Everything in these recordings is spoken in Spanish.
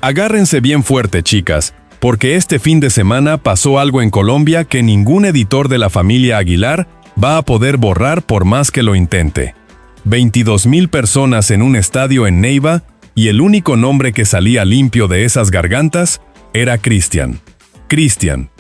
Agárrense bien fuerte, chicas, porque este fin de semana pasó algo en Colombia que ningún editor de la familia Aguilar va a poder borrar por más que lo intente. 22,000 personas en un estadio en Neiva y el único nombre que salía limpio de esas gargantas era Cristian. Cristian.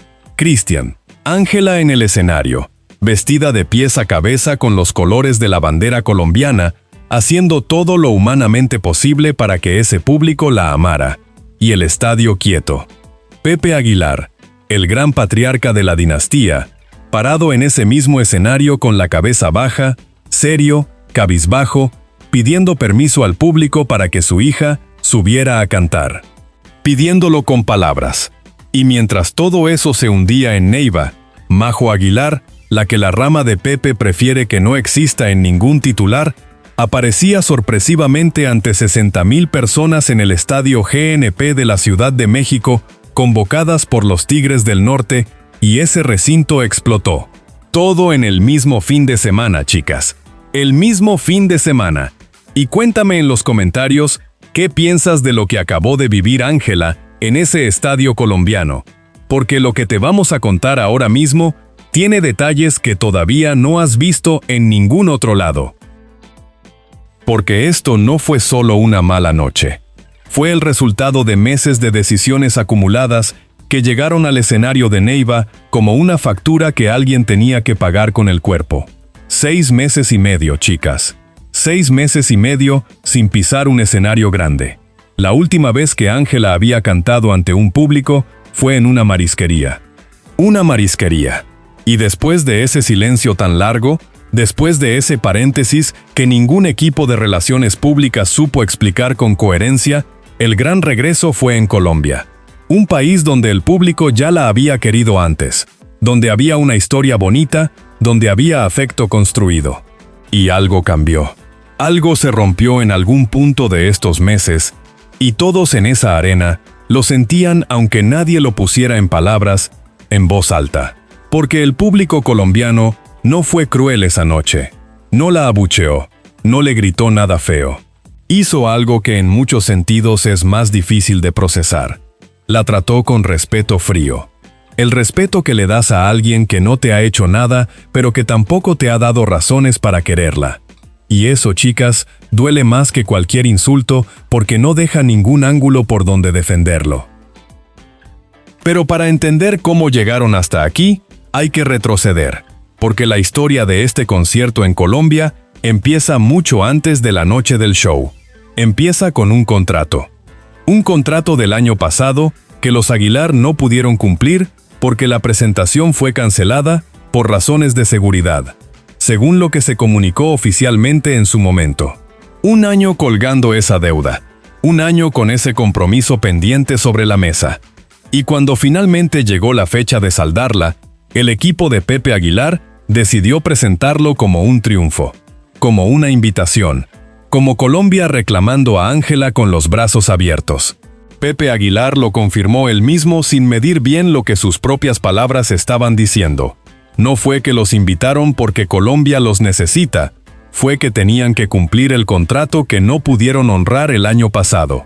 Ángela en el escenario, vestida de pies a cabeza con los colores de la bandera colombiana, haciendo todo lo humanamente posible para que ese público la amara. Y el estadio quieto. Pepe Aguilar, el gran patriarca de la dinastía, parado en ese mismo escenario con la cabeza baja, serio, cabizbajo, pidiendo permiso al público para que su hija subiera a cantar. Pidiéndolo con palabras. Y mientras todo eso se hundía en Neiva, Majo Aguilar, la que la rama de Pepe prefiere que no exista en ningún titular, aparecía sorpresivamente ante 60,000 personas en el estadio GNP de la Ciudad de México, convocadas por los Tigres del Norte, y ese recinto explotó. Todo en el mismo fin de semana, chicas. El mismo fin de semana. Y cuéntame en los comentarios qué piensas de lo que acabó de vivir Ángela en ese estadio colombiano, porque lo que te vamos a contar ahora mismo tiene detalles que todavía no has visto en ningún otro lado. Porque esto no fue solo una mala noche. Fue el resultado de meses de decisiones acumuladas que llegaron al escenario de Neiva como una factura que alguien tenía que pagar con el cuerpo. 6 meses y medio, chicas. 6 meses y medio sin pisar un escenario grande. La última vez que Ángela había cantado ante un público fue en una marisquería. Una marisquería. Y después de ese silencio tan largo, después de ese paréntesis que ningún equipo de relaciones públicas supo explicar con coherencia, el gran regreso fue en Colombia. Un país donde el público ya la había querido antes, donde había una historia bonita, donde había afecto construido. Y algo cambió. Algo se rompió en algún punto de estos meses, y todos en esa arena lo sentían aunque nadie lo pusiera en palabras, en voz alta. Porque el público colombiano no fue cruel esa noche. No la abucheó, no le gritó nada feo. Hizo algo que en muchos sentidos es más difícil de procesar. La trató con respeto frío. El respeto que le das a alguien que no te ha hecho nada, pero que tampoco te ha dado razones para quererla. Y eso, chicas, duele más que cualquier insulto porque no deja ningún ángulo por donde defenderlo. Pero para entender cómo llegaron hasta aquí, hay que retroceder, porque la historia de este concierto en Colombia empieza mucho antes de la noche del show. Empieza con un contrato. Un contrato del año pasado que los Aguilar no pudieron cumplir porque la presentación fue cancelada por razones de seguridad, según lo que se comunicó oficialmente en su momento. Un año colgando esa deuda, un año con ese compromiso pendiente sobre la mesa. Y cuando finalmente llegó la fecha de saldarla, el equipo de Pepe Aguilar decidió presentarlo como un triunfo, como una invitación, como Colombia reclamando a Ángela con los brazos abiertos. Pepe Aguilar lo confirmó él mismo sin medir bien lo que sus propias palabras estaban diciendo. No fue que los invitaron porque Colombia los necesita, fue que tenían que cumplir el contrato que no pudieron honrar el año pasado.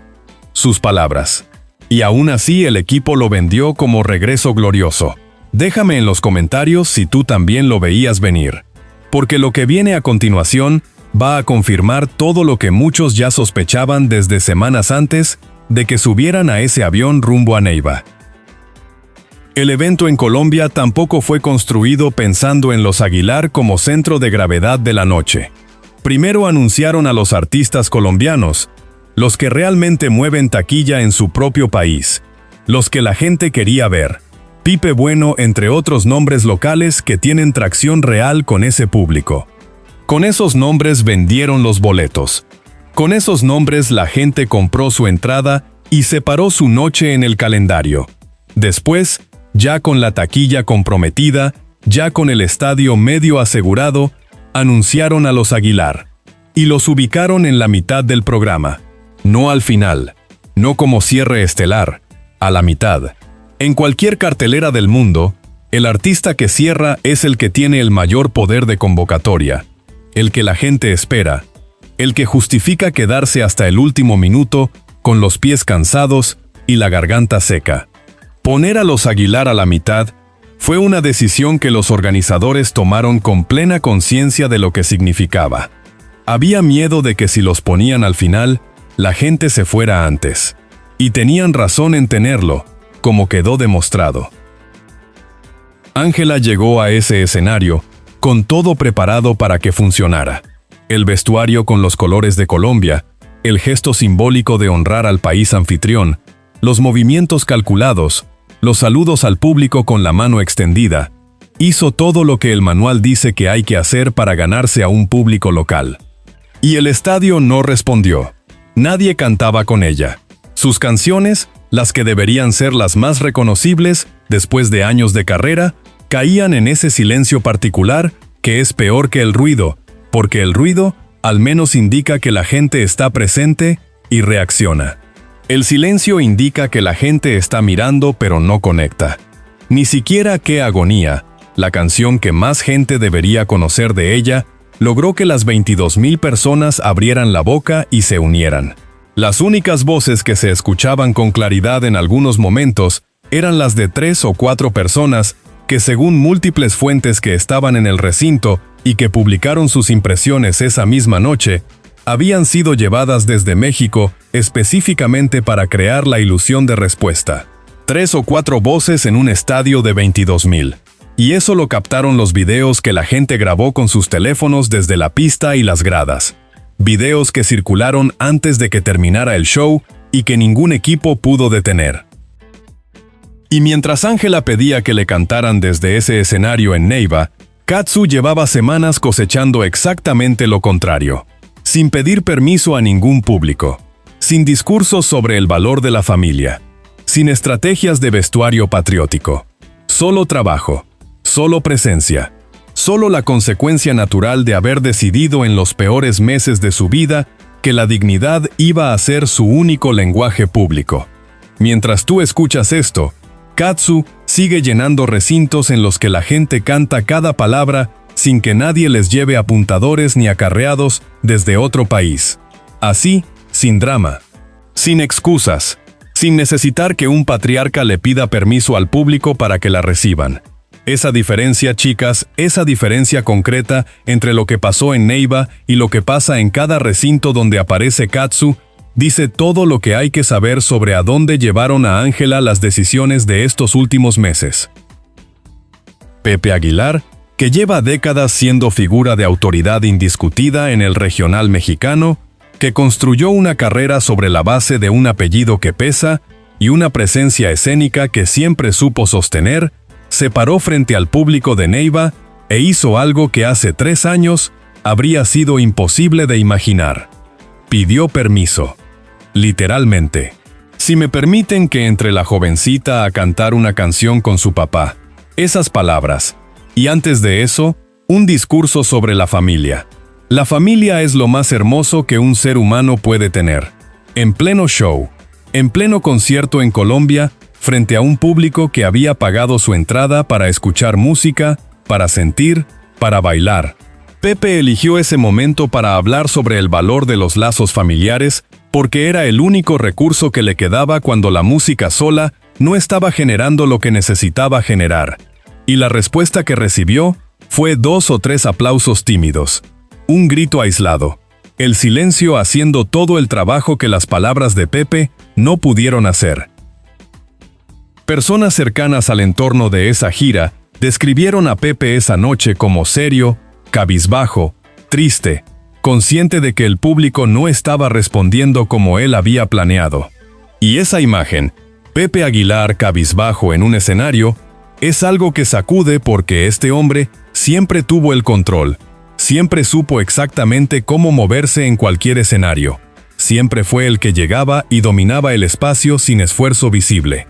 Sus palabras. Y aún así el equipo lo vendió como regreso glorioso. Déjame en los comentarios si tú también lo veías venir. Porque lo que viene a continuación va a confirmar todo lo que muchos ya sospechaban desde semanas antes de que subieran a ese avión rumbo a Neiva. El evento en Colombia tampoco fue construido pensando en los Aguilar como centro de gravedad de la noche. Primero anunciaron a los artistas colombianos, los que realmente mueven taquilla en su propio país, los que la gente quería ver. Pipe Bueno, entre otros nombres locales que tienen tracción real con ese público. Con esos nombres vendieron los boletos. Con esos nombres la gente compró su entrada y separó su noche en el calendario. Después, ya con la taquilla comprometida, ya con el estadio medio asegurado, anunciaron a los Aguilar. Y los ubicaron en la mitad del programa. No al final, no como cierre estelar, a la mitad. En cualquier cartelera del mundo, el artista que cierra es el que tiene el mayor poder de convocatoria, el que la gente espera, el que justifica quedarse hasta el último minuto, con los pies cansados, y la garganta seca. Poner a los Aguilar a la mitad fue una decisión que los organizadores tomaron con plena conciencia de lo que significaba. Había miedo de que si los ponían al final, la gente se fuera antes. Y tenían razón en tenerlo, como quedó demostrado. Ángela llegó a ese escenario con todo preparado para que funcionara. El vestuario con los colores de Colombia, el gesto simbólico de honrar al país anfitrión, los movimientos calculados, los saludos al público con la mano extendida, hizo todo lo que el manual dice que hay que hacer para ganarse a un público local. Y el estadio no respondió. Nadie cantaba con ella. Sus canciones, las que deberían ser las más reconocibles después de años de carrera, caían en ese silencio particular que es peor que el ruido, porque el ruido al menos indica que la gente está presente y reacciona. El silencio indica que la gente está mirando pero no conecta. Ni siquiera Qué agonía, la canción que más gente debería conocer de ella, logró que las 22,000 personas abrieran la boca y se unieran. Las únicas voces que se escuchaban con claridad en algunos momentos eran las de 3 o 4 personas que, según múltiples fuentes que estaban en el recinto y que publicaron sus impresiones esa misma noche, habían sido llevadas desde México específicamente para crear la ilusión de respuesta. 3 o 4 voces en un estadio de 22,000. Y eso lo captaron los videos que la gente grabó con sus teléfonos desde la pista y las gradas. Videos que circularon antes de que terminara el show y que ningún equipo pudo detener. Y mientras Ángela pedía que le cantaran desde ese escenario en Neiva, Katsu llevaba semanas cosechando exactamente lo contrario. Sin pedir permiso a ningún público, sin discursos sobre el valor de la familia, sin estrategias de vestuario patriótico. Solo trabajo, solo presencia, solo la consecuencia natural de haber decidido en los peores meses de su vida que la dignidad iba a ser su único lenguaje público. Mientras tú escuchas esto, Katsu sigue llenando recintos en los que la gente canta cada palabra sin que nadie les lleve apuntadores ni acarreados desde otro país. Así, sin drama, sin excusas, sin necesitar que un patriarca le pida permiso al público para que la reciban. Esa diferencia, chicas, esa diferencia concreta entre lo que pasó en Neiva y lo que pasa en cada recinto donde aparece Katsu, dice todo lo que hay que saber sobre a dónde llevaron a Ángela las decisiones de estos últimos meses. Pepe Aguilar, que lleva décadas siendo figura de autoridad indiscutida en el regional mexicano, que construyó una carrera sobre la base de un apellido que pesa y una presencia escénica que siempre supo sostener, se paró frente al público de Neiva e hizo algo que hace 3 años habría sido imposible de imaginar. Pidió permiso. Literalmente. Si me permiten que entre la jovencita a cantar una canción con su papá. Esas palabras. Y antes de eso, un discurso sobre la familia. La familia es lo más hermoso que un ser humano puede tener. En pleno show, en pleno concierto en Colombia, frente a un público que había pagado su entrada para escuchar música, para sentir, para bailar. Pepe eligió ese momento para hablar sobre el valor de los lazos familiares, porque era el único recurso que le quedaba cuando la música sola no estaba generando lo que necesitaba generar. Y la respuesta que recibió fue 2 o 3 aplausos tímidos, un grito aislado, el silencio haciendo todo el trabajo que las palabras de Pepe no pudieron hacer. Personas cercanas al entorno de esa gira describieron a Pepe esa noche como serio, cabizbajo, triste, consciente de que el público no estaba respondiendo como él había planeado. Y esa imagen, Pepe Aguilar cabizbajo en un escenario, es algo que sacude porque este hombre siempre tuvo el control, siempre supo exactamente cómo moverse en cualquier escenario, siempre fue el que llegaba y dominaba el espacio sin esfuerzo visible.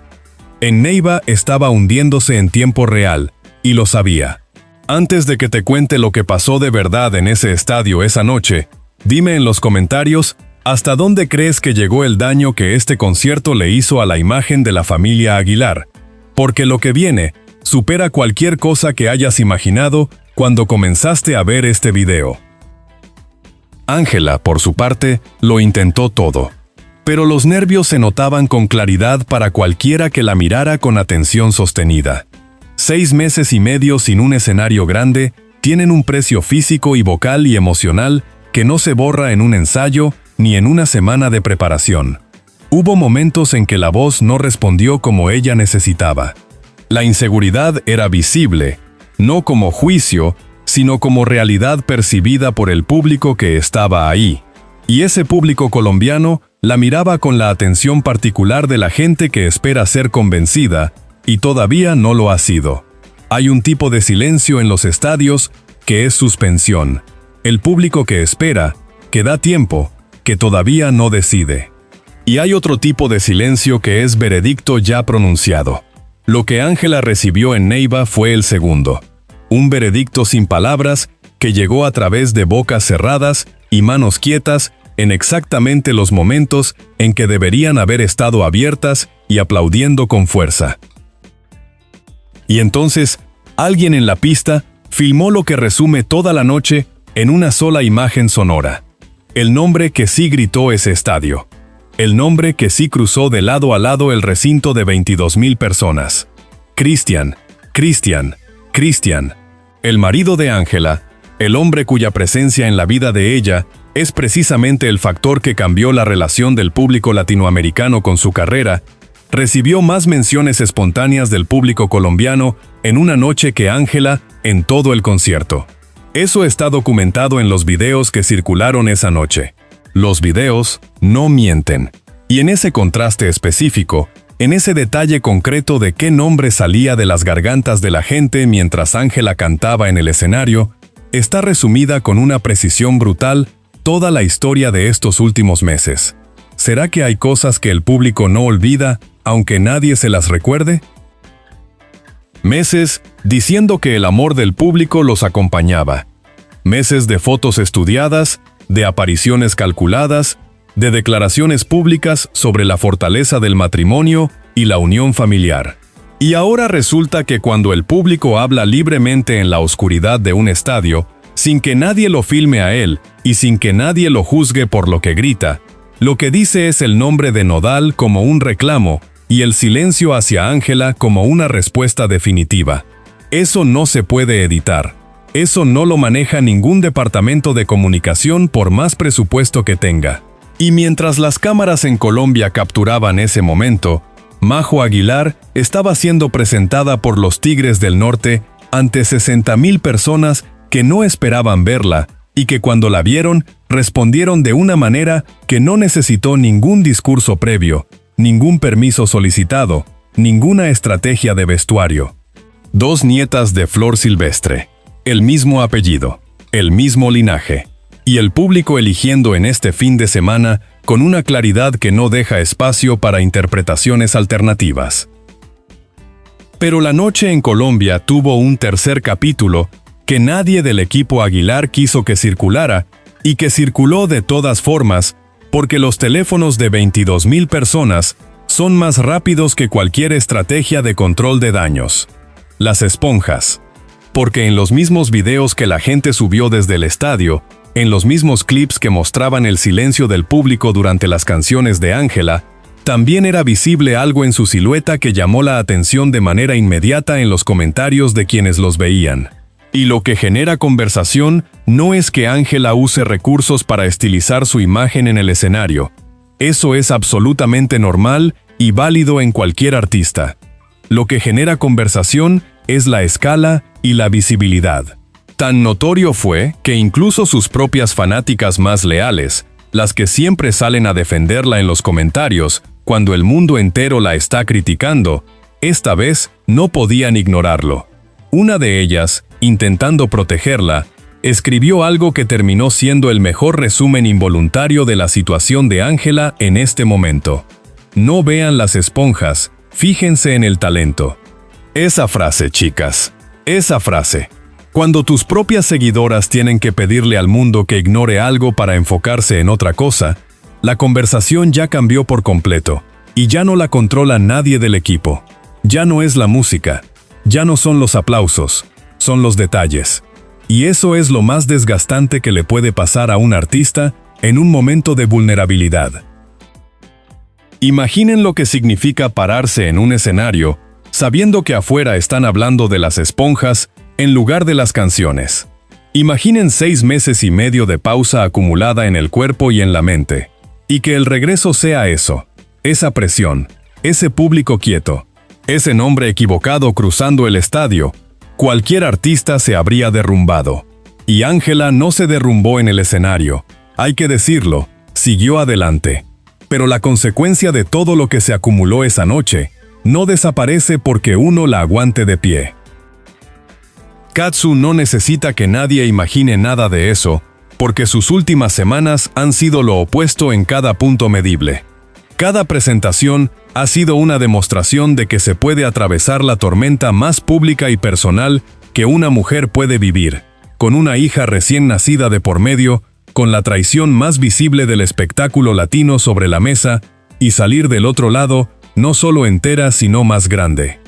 En Neiva estaba hundiéndose en tiempo real, y lo sabía. Antes de que te cuente lo que pasó de verdad en ese estadio esa noche, dime en los comentarios hasta dónde crees que llegó el daño que este concierto le hizo a la imagen de la familia Aguilar, porque lo que viene supera cualquier cosa que hayas imaginado cuando comenzaste a ver este video. Ángela, por su parte, lo intentó todo. pero los nervios se notaban con claridad para cualquiera que la mirara con atención sostenida. 6 meses y medio sin un escenario grande tienen un precio físico y vocal y emocional que no se borra en un ensayo ni en una semana de preparación. Hubo momentos en que la voz no respondió como ella necesitaba. La inseguridad era visible, no como juicio, sino como realidad percibida por el público que estaba ahí. Y ese público colombiano la miraba con la atención particular de la gente que espera ser convencida, y todavía no lo ha sido. Hay un tipo de silencio en los estadios que es suspensión. El público que espera, que da tiempo, que todavía no decide. Y hay otro tipo de silencio que es veredicto ya pronunciado. Lo que Ángela recibió en Neiva fue el segundo. Un veredicto sin palabras que llegó a través de bocas cerradas y manos quietas en exactamente los momentos en que deberían haber estado abiertas y aplaudiendo con fuerza. Y entonces, alguien en la pista filmó lo que resume toda la noche en una sola imagen sonora. El nombre que sí gritó ese estadio. El nombre que sí cruzó de lado a lado el recinto de 22,000 personas. Cristian, Cristian, Cristian. El marido de Ángela, el hombre cuya presencia en la vida de ella es precisamente el factor que cambió la relación del público latinoamericano con su carrera, recibió más menciones espontáneas del público colombiano en una noche que Ángela en todo el concierto. Eso está documentado en los videos que circularon esa noche. Los videos no mienten. Y en ese contraste específico, en ese detalle concreto de qué nombre salía de las gargantas de la gente mientras Ángela cantaba en el escenario, está resumida con una precisión brutal toda la historia de estos últimos meses. ¿Será que hay cosas que el público no olvida, aunque nadie se las recuerde? Meses diciendo que el amor del público los acompañaba. Meses de fotos estudiadas, de apariciones calculadas, de declaraciones públicas sobre la fortaleza del matrimonio y la unión familiar. Y ahora resulta que cuando el público habla libremente en la oscuridad de un estadio, sin que nadie lo filme a él y sin que nadie lo juzgue por lo que grita, lo que dice es el nombre de Nodal como un reclamo y el silencio hacia Ángela como una respuesta definitiva. Eso no se puede editar. Eso no lo maneja ningún departamento de comunicación por más presupuesto que tenga. Y mientras las cámaras en Colombia capturaban ese momento, Majo Aguilar estaba siendo presentada por los Tigres del Norte ante 60,000 personas que no esperaban verla y que cuando la vieron respondieron de una manera que no necesitó ningún discurso previo, ningún permiso solicitado, ninguna estrategia de vestuario. 2 nietas de Flor Silvestre, el mismo apellido, el mismo linaje, y el público eligiendo en este fin de semana con una claridad que no deja espacio para interpretaciones alternativas. Pero la noche en Colombia tuvo un tercer capítulo que nadie del equipo Aguilar quiso que circulara y que circuló de todas formas porque los teléfonos de 22,000 personas son más rápidos que cualquier estrategia de control de daños. Las esponjas. Porque en los mismos videos que la gente subió desde el estadio, en los mismos clips que mostraban el silencio del público durante las canciones de Ángela, también era visible algo en su silueta que llamó la atención de manera inmediata en los comentarios de quienes los veían. Y lo que genera conversación no es que Ángela use recursos para estilizar su imagen en el escenario. Eso es absolutamente normal y válido en cualquier artista. Lo que genera conversación es la escala y la visibilidad. Tan notorio fue que incluso sus propias fanáticas más leales, las que siempre salen a defenderla en los comentarios cuando el mundo entero la está criticando, esta vez no podían ignorarlo. Una de ellas, intentando protegerla, escribió algo que terminó siendo el mejor resumen involuntario de la situación de Ángela en este momento. No vean las esponjas, fíjense en el talento. Esa frase, chicas, esa frase. Cuando tus propias seguidoras tienen que pedirle al mundo que ignore algo para enfocarse en otra cosa, la conversación ya cambió por completo, y ya no la controla nadie del equipo. Ya no es la música, ya no son los aplausos, son los detalles. Y eso es lo más desgastante que le puede pasar a un artista en un momento de vulnerabilidad. Imaginen lo que significa pararse en un escenario, sabiendo que afuera están hablando de las esponjas en lugar de las canciones. Imaginen 6 meses y medio de pausa acumulada en el cuerpo y en la mente. Y que el regreso sea eso, esa presión, ese público quieto, ese nombre equivocado cruzando el estadio. Cualquier artista se habría derrumbado. Y Ángela no se derrumbó en el escenario. Hay que decirlo, siguió adelante. Pero la consecuencia de todo lo que se acumuló esa noche no desaparece porque uno la aguante de pie. Katsu no necesita que nadie imagine nada de eso, porque sus últimas semanas han sido lo opuesto en cada punto medible. Cada presentación ha sido una demostración de que se puede atravesar la tormenta más pública y personal que una mujer puede vivir, con una hija recién nacida de por medio, con la traición más visible del espectáculo latino sobre la mesa, y salir del otro lado, no solo entera sino más grande,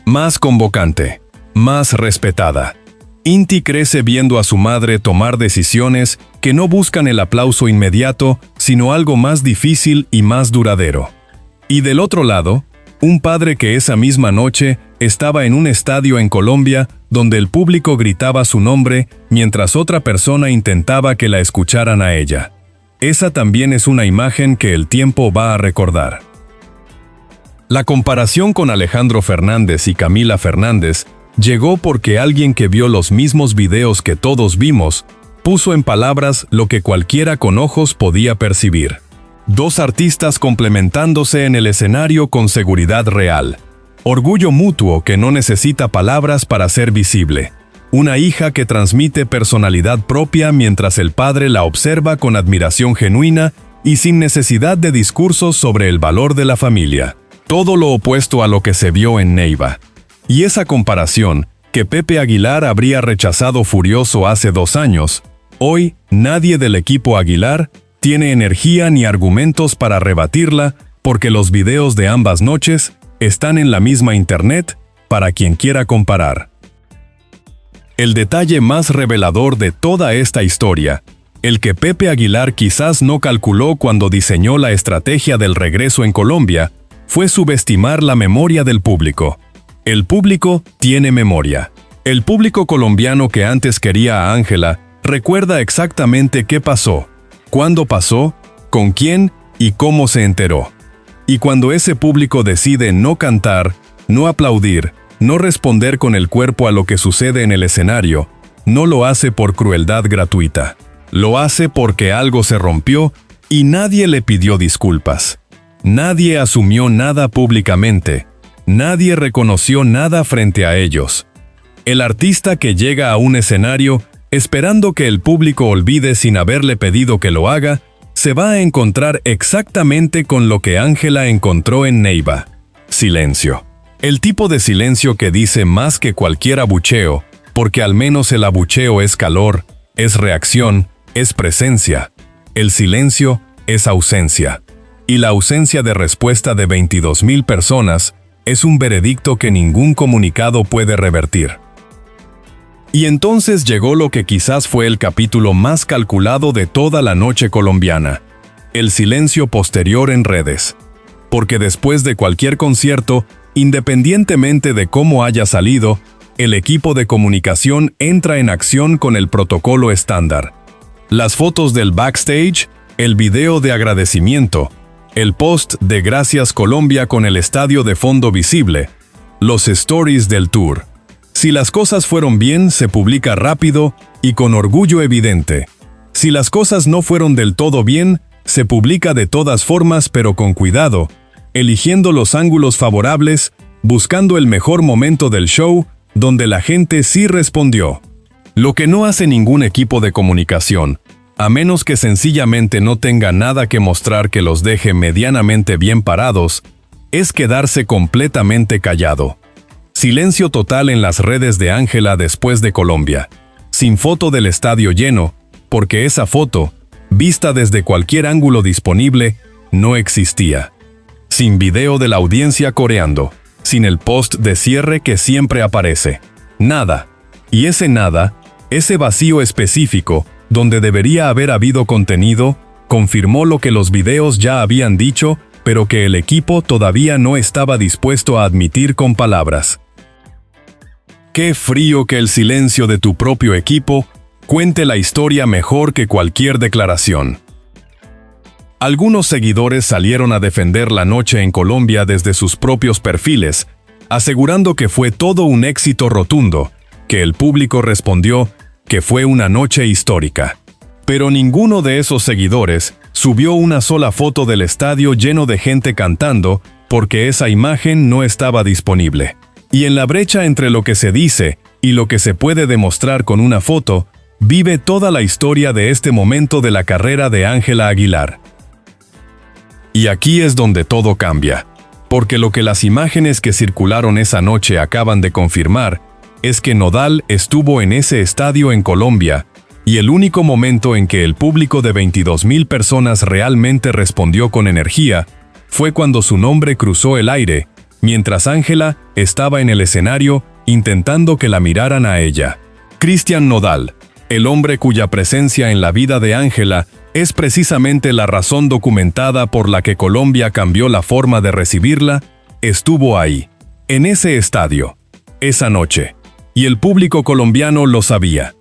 más convocante, más respetada. Inti crece viendo a su madre tomar decisiones que no buscan el aplauso inmediato, sino algo más difícil y más duradero. Y del otro lado, un padre que esa misma noche estaba en un estadio en Colombia donde el público gritaba su nombre mientras otra persona intentaba que la escucharan a ella. Esa también es una imagen que el tiempo va a recordar. La comparación con Alejandro Fernández y Camila Fernández llegó porque alguien que vio los mismos videos que todos vimos, puso en palabras lo que cualquiera con ojos podía percibir. Dos artistas complementándose en el escenario con seguridad real. Orgullo mutuo que no necesita palabras para ser visible. Una hija que transmite personalidad propia mientras el padre la observa con admiración genuina y sin necesidad de discursos sobre el valor de la familia. Todo lo opuesto a lo que se vio en Neiva. Y esa comparación, que Pepe Aguilar habría rechazado furioso hace 2 años, hoy nadie del equipo Aguilar tiene energía ni argumentos para rebatirla porque los videos de ambas noches están en la misma internet para quien quiera comparar. El detalle más revelador de toda esta historia, el que Pepe Aguilar quizás no calculó cuando diseñó la estrategia del regreso en Colombia, fue subestimar la memoria del público. El público tiene memoria. El público colombiano que antes quería a Ángela recuerda exactamente qué pasó, cuándo pasó, con quién y cómo se enteró. Y cuando ese público decide no cantar, no aplaudir, no responder con el cuerpo a lo que sucede en el escenario, no lo hace por crueldad gratuita. Lo hace porque algo se rompió y nadie le pidió disculpas. Nadie asumió nada públicamente. Nadie reconoció nada frente a ellos. El artista que llega a un escenario esperando que el público olvide sin haberle pedido que lo haga, se va a encontrar exactamente con lo que Ángela encontró en Neiva. Silencio. El tipo de silencio que dice más que cualquier abucheo, porque al menos el abucheo es calor, es reacción, es presencia. El silencio es ausencia. Y la ausencia de respuesta de 22,000 personas es un veredicto que ningún comunicado puede revertir. Y entonces llegó lo que quizás fue el capítulo más calculado de toda la noche colombiana, el silencio posterior en redes. Porque después de cualquier concierto, independientemente de cómo haya salido, el equipo de comunicación entra en acción con el protocolo estándar. Las fotos del backstage, el video de agradecimiento, el post de Gracias Colombia con el estadio de fondo visible, los stories del tour. Si las cosas fueron bien, se publica rápido y con orgullo evidente. Si las cosas no fueron del todo bien, se publica de todas formas pero con cuidado, eligiendo los ángulos favorables, buscando el mejor momento del show, donde la gente sí respondió. Lo que no hace ningún equipo de comunicación, a menos que sencillamente no tenga nada que mostrar que los deje medianamente bien parados, es quedarse completamente callado. Silencio total en las redes de Ángela después de Colombia, sin foto del estadio lleno, porque esa foto, vista desde cualquier ángulo disponible, no existía. Sin video de la audiencia coreando, sin el post de cierre que siempre aparece. Nada. Y ese nada, ese vacío específico, donde debería haber habido contenido, confirmó lo que los videos ya habían dicho, pero que el equipo todavía no estaba dispuesto a admitir con palabras. Qué frío que el silencio de tu propio equipo cuente la historia mejor que cualquier declaración. Algunos seguidores salieron a defender la noche en Colombia desde sus propios perfiles, asegurando que fue todo un éxito rotundo, que el público respondió que fue una noche histórica. Pero ninguno de esos seguidores subió una sola foto del estadio lleno de gente cantando, porque esa imagen no estaba disponible. Y en la brecha entre lo que se dice y lo que se puede demostrar con una foto, vive toda la historia de este momento de la carrera de Ángela Aguilar. Y aquí es donde todo cambia, porque lo que las imágenes que circularon esa noche acaban de confirmar es que Nodal estuvo en ese estadio en Colombia, y el único momento en que el público de 22,000 personas realmente respondió con energía fue cuando su nombre cruzó el aire, mientras Ángela estaba en el escenario intentando que la miraran a ella. Cristian Nodal, el hombre cuya presencia en la vida de Ángela es precisamente la razón documentada por la que Colombia cambió la forma de recibirla, estuvo ahí, en ese estadio, esa noche, y el público colombiano lo sabía,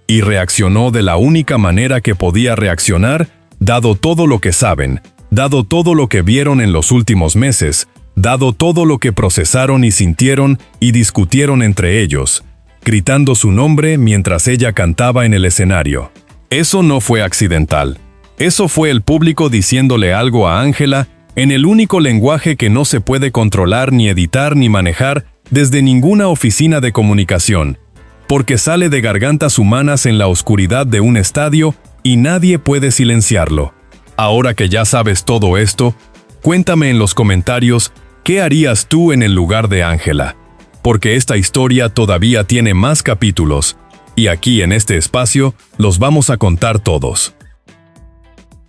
y reaccionó de la única manera que podía reaccionar, dado todo lo que saben, dado todo lo que vieron en los últimos meses, dado todo lo que procesaron y sintieron y discutieron entre ellos, gritando su nombre mientras ella cantaba en el escenario. Eso no fue accidental. Eso fue el público diciéndole algo a Ángela en el único lenguaje que no se puede controlar ni editar ni manejar desde ninguna oficina de comunicación, porque sale de gargantas humanas en la oscuridad de un estadio y nadie puede silenciarlo. Ahora que ya sabes todo esto, cuéntame en los comentarios qué harías tú en el lugar de Ángela, porque esta historia todavía tiene más capítulos, y aquí en este espacio los vamos a contar todos.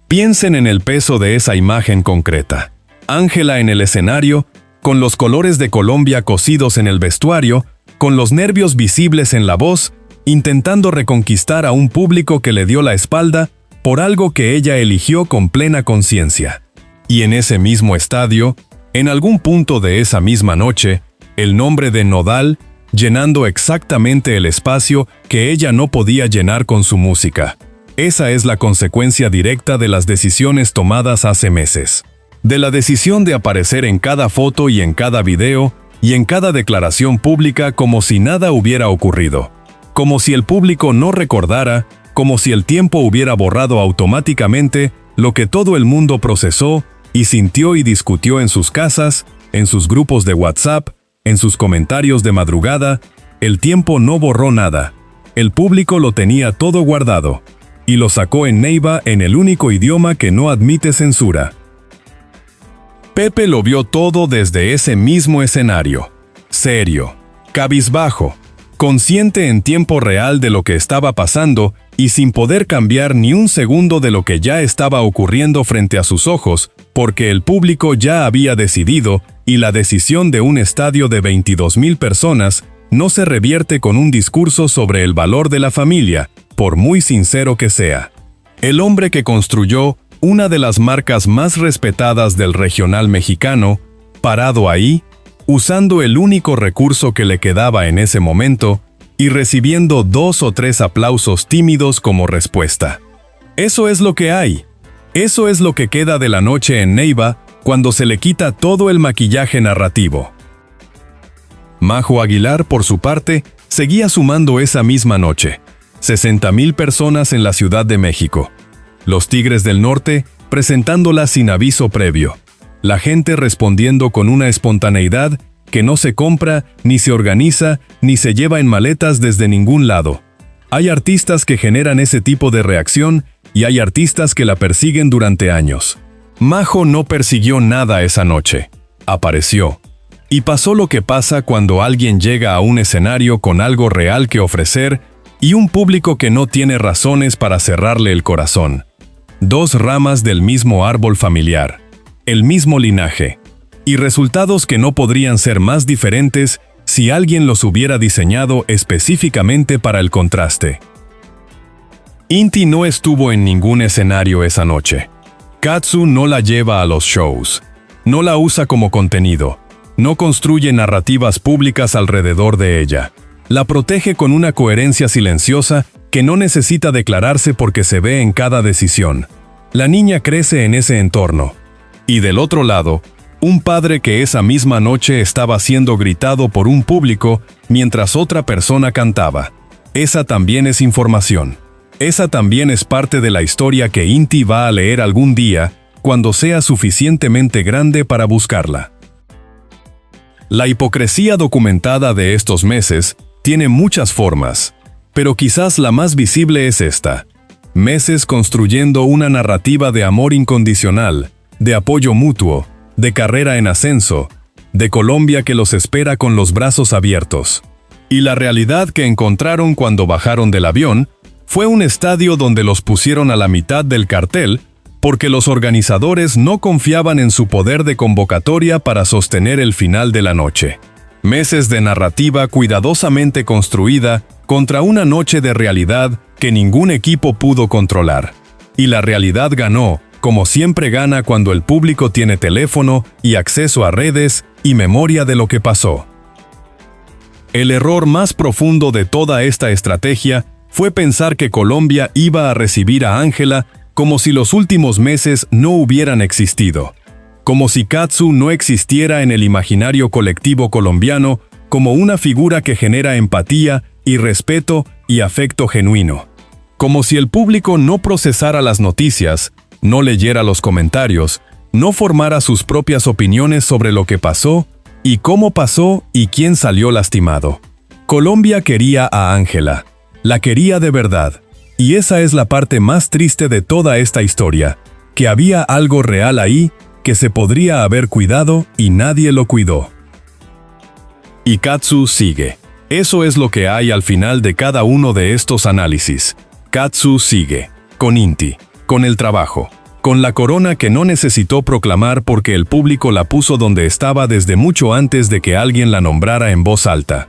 Piensen en el peso de esa imagen concreta. Ángela en el escenario, con los colores de Colombia cosidos en el vestuario, con los nervios visibles en la voz, intentando reconquistar a un público que le dio la espalda por algo que ella eligió con plena conciencia. Y en ese mismo estadio, en algún punto de esa misma noche, el nombre de Nodal llenando exactamente el espacio que ella no podía llenar con su música. Esa es la consecuencia directa de las decisiones tomadas hace meses. De la decisión de aparecer en cada foto y en cada video y en cada declaración pública como si nada hubiera ocurrido. Como si el público no recordara, como si el tiempo hubiera borrado automáticamente lo que todo el mundo procesó y sintió y discutió en sus casas, en sus grupos de WhatsApp, en sus comentarios de madrugada. El tiempo no borró nada. El público lo tenía todo guardado. Y lo sacó en Neiva en el único idioma que no admite censura. Pepe lo vio todo desde ese mismo escenario. Serio, cabizbajo, consciente en tiempo real de lo que estaba pasando y sin poder cambiar ni un segundo de lo que ya estaba ocurriendo frente a sus ojos, porque el público ya había decidido y la decisión de un estadio de 22,000 personas no se revierte con un discurso sobre el valor de la familia, por muy sincero que sea. El hombre que construyó una de las marcas más respetadas del regional mexicano, parado ahí, usando el único recurso que le quedaba en ese momento, y recibiendo 2 o 3 aplausos tímidos como respuesta. Eso es lo que hay. Eso es lo que queda de la noche en Neiva cuando se le quita todo el maquillaje narrativo. Majo Aguilar, por su parte, seguía sumando esa misma noche. 60,000 personas en la Ciudad de México. Los Tigres del Norte presentándola sin aviso previo. La gente respondiendo con una espontaneidad que no se compra, ni se organiza, ni se lleva en maletas desde ningún lado. Hay artistas que generan ese tipo de reacción y hay artistas que la persiguen durante años. Majo no persiguió nada esa noche. Apareció. Y pasó lo que pasa cuando alguien llega a un escenario con algo real que ofrecer y un público que no tiene razones para cerrarle el corazón. 2 ramas del mismo árbol familiar, el mismo linaje, y resultados que no podrían ser más diferentes si alguien los hubiera diseñado específicamente para el contraste. Inti no estuvo en ningún escenario esa noche. Katsu no la lleva a los shows. No la usa como contenido. No construye narrativas públicas alrededor de ella. La protege con una coherencia silenciosa que no necesita declararse porque se ve en cada decisión. La niña crece en ese entorno. Y del otro lado, un padre que esa misma noche estaba siendo gritado por un público mientras otra persona cantaba. Esa también es información. Esa también es parte de la historia que Inti va a leer algún día, cuando sea suficientemente grande para buscarla. La hipocresía documentada de estos meses tiene muchas formas, pero quizás la más visible es esta. Meses construyendo una narrativa de amor incondicional, de apoyo mutuo, de carrera en ascenso, de Colombia que los espera con los brazos abiertos. Y la realidad que encontraron cuando bajaron del avión fue un estadio donde los pusieron a la mitad del cartel porque los organizadores no confiaban en su poder de convocatoria para sostener el final de la noche. Meses de narrativa cuidadosamente construida contra una noche de realidad que ningún equipo pudo controlar. Y la realidad ganó, como siempre gana cuando el público tiene teléfono y acceso a redes y memoria de lo que pasó. El error más profundo de toda esta estrategia fue pensar que Colombia iba a recibir a Ángela como si los últimos meses no hubieran existido, como si Katsu no existiera en el imaginario colectivo colombiano como una figura que genera empatía y respeto y afecto genuino, como si el público no procesara las noticias, no leyera los comentarios, no formara sus propias opiniones sobre lo que pasó y cómo pasó y quién salió lastimado. Colombia quería a Ángela, la quería de verdad. Y esa es la parte más triste de toda esta historia, que había algo real ahí que se podría haber cuidado y nadie lo cuidó. Y Katsu sigue. Eso es lo que hay al final de cada uno de estos análisis. Katsu sigue, con Inti, con el trabajo, con la corona que no necesitó proclamar porque el público la puso donde estaba desde mucho antes de que alguien la nombrara en voz alta.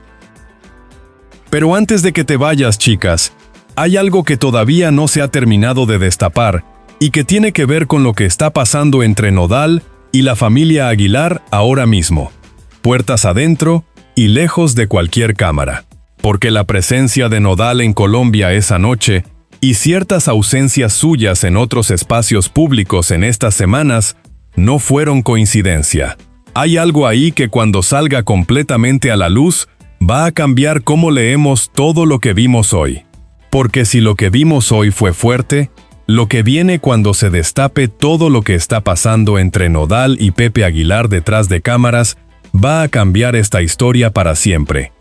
Pero antes de que te vayas, chicas, hay algo que todavía no se ha terminado de destapar y que tiene que ver con lo que está pasando entre Nodal y la familia Aguilar ahora mismo, puertas adentro y lejos de cualquier cámara. Porque la presencia de Nodal en Colombia esa noche y ciertas ausencias suyas en otros espacios públicos en estas semanas no fueron coincidencia. Hay algo ahí que cuando salga completamente a la luz va a cambiar cómo leemos todo lo que vimos hoy. Porque si lo que vimos hoy fue fuerte, lo que viene cuando se destape todo lo que está pasando entre Nodal y Pepe Aguilar detrás de cámaras va a cambiar esta historia para siempre.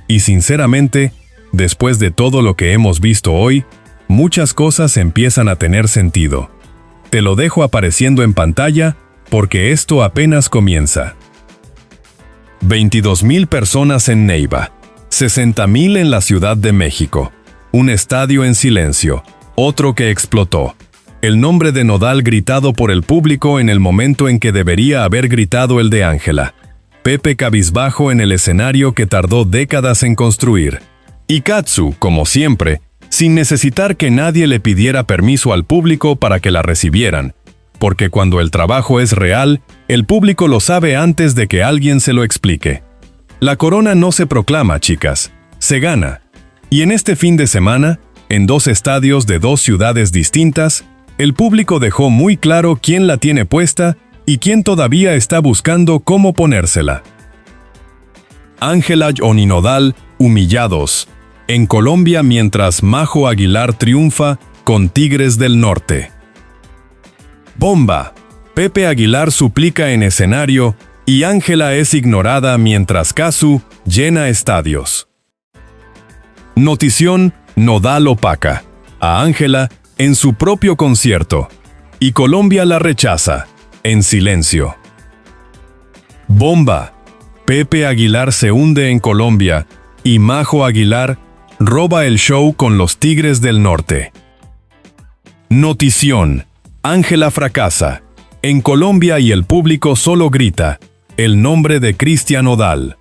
Y sinceramente, después de todo lo que hemos visto hoy, muchas cosas empiezan a tener sentido. Te lo dejo apareciendo en pantalla porque esto apenas comienza. 22,000 personas en Neiva, 60,000 en la Ciudad de México. Un estadio en silencio, otro que explotó. El nombre de Nodal gritado por el público en el momento en que debería haber gritado el de Ángela. Pepe cabizbajo en el escenario que tardó décadas en construir. Y Katsu, como siempre, sin necesitar que nadie le pidiera permiso al público para que la recibieran. Porque cuando el trabajo es real, el público lo sabe antes de que alguien se lo explique. La corona no se proclama, chicas, se gana. Y en este fin de semana, en 2 estadios de 2 ciudades distintas, el público dejó muy claro quién la tiene puesta y quién todavía está buscando cómo ponérsela. Ángela y Nodal, humillados, en Colombia mientras Majo Aguilar triunfa con Tigres del Norte. Bomba. Pepe Aguilar suplica en escenario y Ángela es ignorada mientras Katsu llena estadios. Notición, Nodal opaca a Ángela en su propio concierto y Colombia la rechaza, en silencio. Bomba. Pepe Aguilar se hunde en Colombia y Majo Aguilar roba el show con los Tigres del Norte. Notición. Ángela fracasa en Colombia y el público solo grita el nombre de Cristian Nodal.